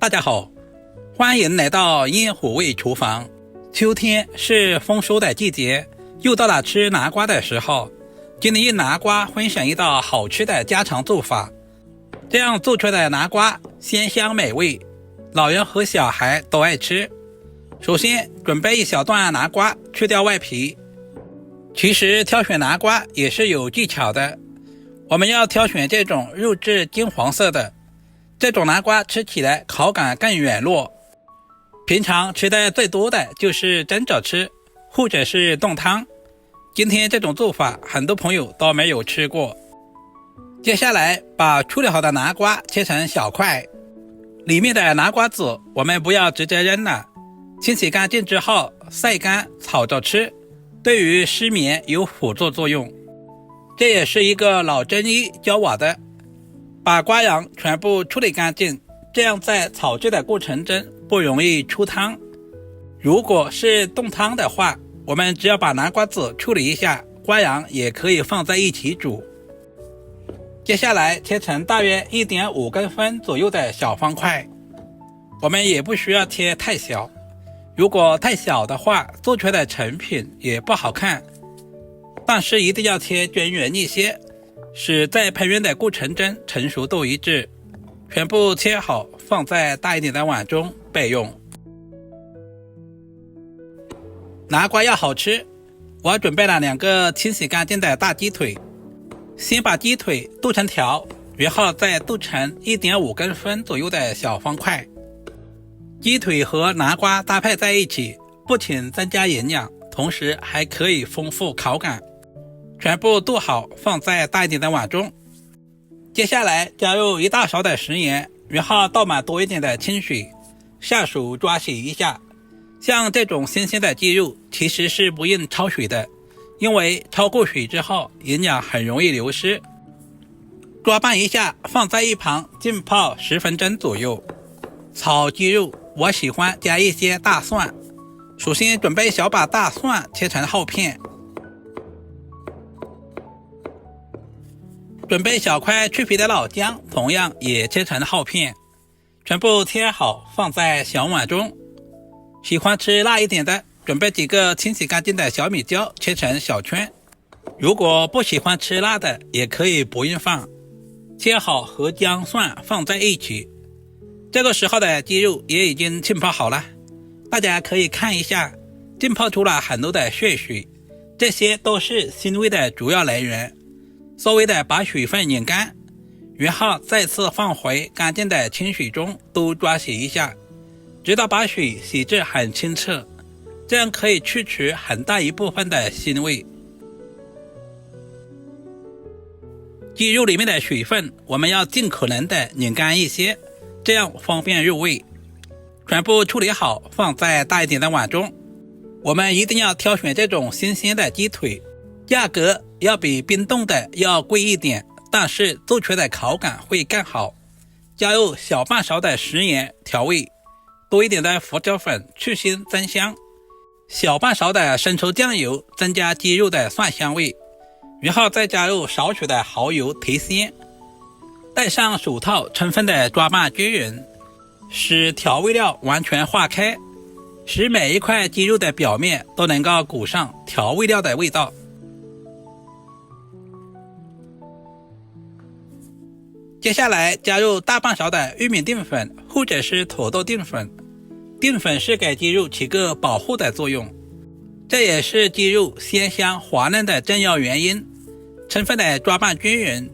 大家好，欢迎来到烟火味厨房。秋天是丰收的季节，又到了吃南瓜的时候。今天用南瓜分享一道好吃的家常做法，这样做出来的南瓜鲜香美味，老人和小孩都爱吃。首先准备一小段南瓜，去掉外皮。其实挑选南瓜也是有技巧的，我们要挑选这种肉质金黄色的，这种南瓜吃起来口感更软糯。平常吃的最多的就是蒸着吃，或者是炖汤。今天这种做法很多朋友都没有吃过。接下来把处理好的南瓜切成小块，里面的南瓜籽我们不要直接扔了，清洗干净之后晒干炒着吃，对于失眠有辅助作用。这也是一个老中医教我的，把瓜瓤全部处理干净，这样在炒制的过程中不容易出汤。如果是炖汤的话，我们只要把南瓜籽处理一下，瓜瓤也可以放在一起煮。接下来切成大约 1.5 公分左右的小方块，我们也不需要切太小，如果太小的话，做出来的成品也不好看。但是一定要切均匀一些，使在烹饪的过程中成熟度一致。全部切好，放在大一点的碗中备用。南瓜要好吃，我准备了2个清洗干净的大鸡腿。先把鸡腿剁成条，然后再剁成 1.5 公分左右的小方块。鸡腿和南瓜搭配在一起，不仅增加营养，同时还可以丰富口感。全部剁好，放在大一点的碗中。接下来加入1大勺的食盐，然后倒满多一点的清水，下手抓洗一下。像这种新鲜的鸡肉其实是不用焯水的，因为焯过水之后营养很容易流失。抓拌一下，放在一旁浸泡10分钟左右。炒鸡肉我喜欢加一些大蒜，首先准备小把大蒜切成厚片，准备小块去皮的老姜，同样也切成厚片，全部切好放在小碗中。喜欢吃辣一点的，准备几个清洗干净的小米椒，切成小圈。如果不喜欢吃辣的，也可以不用放。切好和姜蒜放在一起。这个时候的鸡肉也已经浸泡好了，大家可以看一下，浸泡出了很多的血水，这些都是腥味的主要来源。稍微的把水分拧干，然后再次放回干净的清水中，都抓洗一下，直到把水洗至很清澈，这样可以去除很大一部分的腥味。鸡肉里面的水分我们要尽可能的拧干一些，这样方便入味。全部处理好，放在大一点的碗中。我们一定要挑选这种新鲜的鸡腿，价格要比冰冻的要贵一点，但是做出来的口感会更好。加入小半勺的食盐调味，多一点的胡椒粉去腥增香，小半勺的生抽酱油增加鸡肉的蒜香味，然后再加入少许的蚝油提鲜。戴上手套，充分的抓拌均匀，使调味料完全化开，使每一块鸡肉的表面都能够裹上调味料的味道。接下来加入大半勺的玉米淀粉或者是土豆淀粉，淀粉是给鸡肉起个保护的作用，这也是鸡肉鲜香滑嫩的重要原因。充分的抓拌均匀，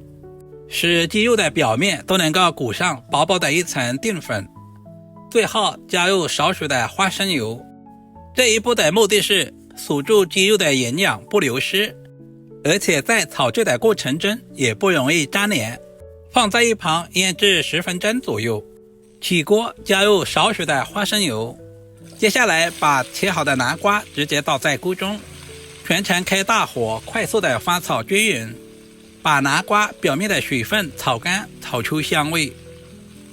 使鸡肉的表面都能够裹上薄薄的一层淀粉。最后加入少许的花生油，这一步的目的是锁住鸡肉的营养不流失，而且在炒制的过程中也不容易粘连。放在一旁腌制10分钟左右。起锅加入少许的花生油，接下来把切好的南瓜直接倒在锅中，全程开大火快速的翻炒均匀，把南瓜表面的水分炒干，炒出香味。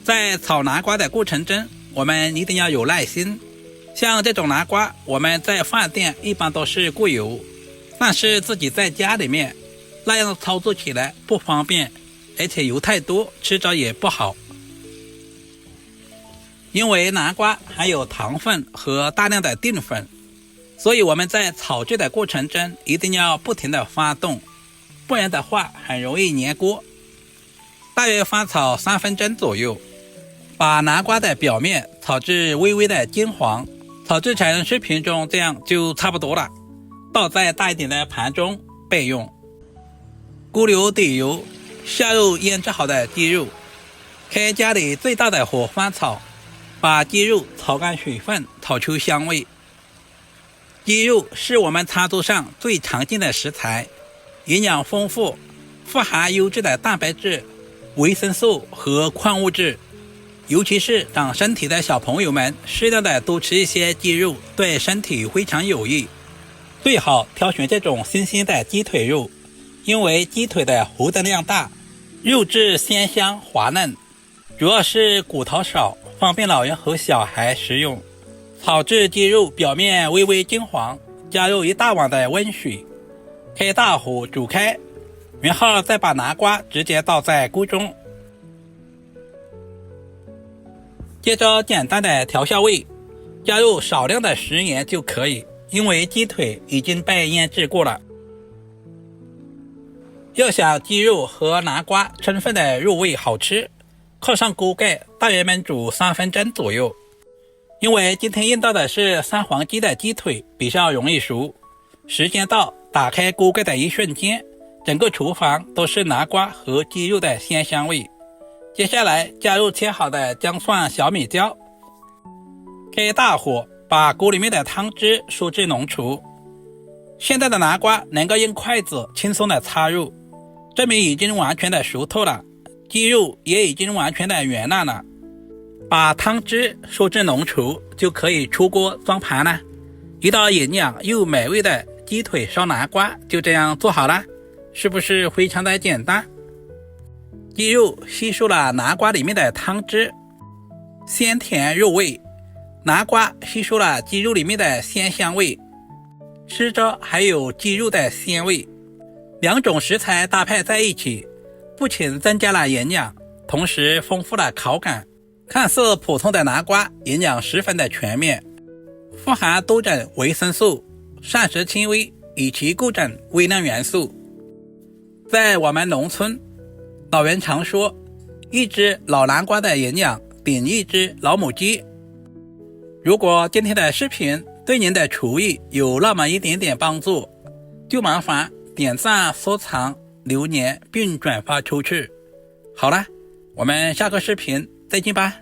在炒南瓜的过程中，我们一定要有耐心。像这种南瓜我们在饭店一般都是过油，但是自己在家里面那样操作起来不方便，而且油太多吃着也不好。因为南瓜含有糖分和大量的淀粉，所以我们在炒制的过程中一定要不停地发动，不然的话很容易粘锅。大约翻炒3分钟左右，把南瓜的表面炒至微微的金黄，炒制成视频中这样就差不多了，倒在大一点的盘中备用。锅留底油，下入腌制好的鸡肉，开家里最大的火翻炒，把鸡肉炒干水分，炒出香味。鸡肉是我们餐桌上最常见的食材，营养丰富，富含优质的蛋白质、维生素和矿物质，尤其是长身体的小朋友们，适量的多吃一些鸡肉，对身体非常有益。最好挑选这种新鲜的鸡腿肉，因为鸡腿的活动量大，肉质鲜香滑嫩，主要是骨头少，方便老人和小孩食用。炒至鸡肉表面微微金黄，加入1大碗的温水，开大火煮开，然后再把南瓜直接倒在锅中。接着简单的调下味，加入少量的食盐就可以，因为鸡腿已经被腌制过了。要想鸡肉和南瓜充分的入味好吃，扣上锅盖，大约焖煮3分钟左右。因为今天用到的是三黄鸡的鸡腿，比较容易熟。时间到，打开锅盖的一瞬间，整个厨房都是南瓜和鸡肉的鲜香味。接下来加入切好的姜蒜小米椒，开大火把锅里面的汤汁收至浓稠。现在的南瓜能够用筷子轻松的插入，证明已经完全的熟透了，鸡肉也已经完全的软烂了。把汤汁收至浓稠，就可以出锅装盘了。一道营养又美味的鸡腿烧南瓜就这样做好了，是不是非常的简单？鸡肉吸收了南瓜里面的汤汁，鲜甜入味，南瓜吸收了鸡肉里面的鲜香味，吃着还有鸡肉的鲜味。两种食材搭配在一起，不仅增加了营养，同时丰富了口感。看似普通的南瓜，营养十分的全面，富含多种维生素、膳食纤维以及各种微量元素。在我们农村，老人常说，一只老南瓜的营养顶一只老母鸡。如果今天的视频对您的厨艺有那么一点点帮助，就麻烦点赞、收藏、留言并转发出去。好了，我们下个视频再见吧。